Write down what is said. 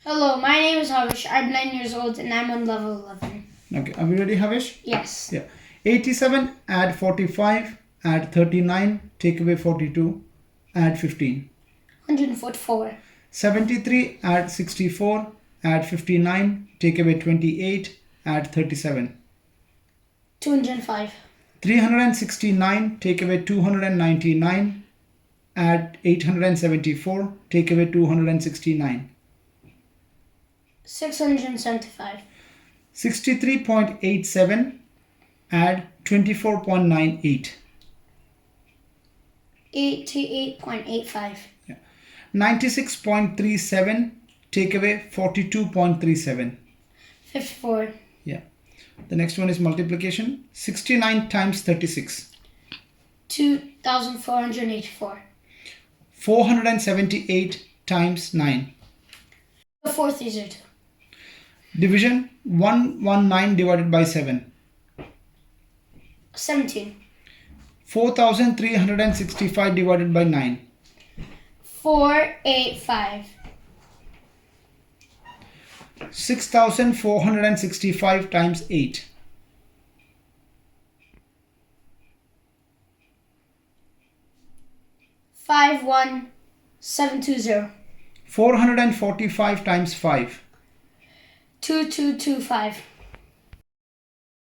Hello, my name is Havish. I'm 9 years old and I'm on level 11. Okay, are we ready, Havish? Yes. Yeah. 87, add 45, add 39, take away 42, add 15. 144. 73, add 64, add 59, take away 28, add 37. 205. 369, take away 299, add 874, take away 269. 675. 63.87, add 24.98. 88.85. 96.37, take away 42.37. 54. Yeah. The next one is multiplication. 69 times 36. 2,484. 478 times 9. The fourth is 2. Division. 119 divided by 7. 17. 4,365 divided by 9. 485. 6,465 times 8. 51720. 445 times 5. 2225.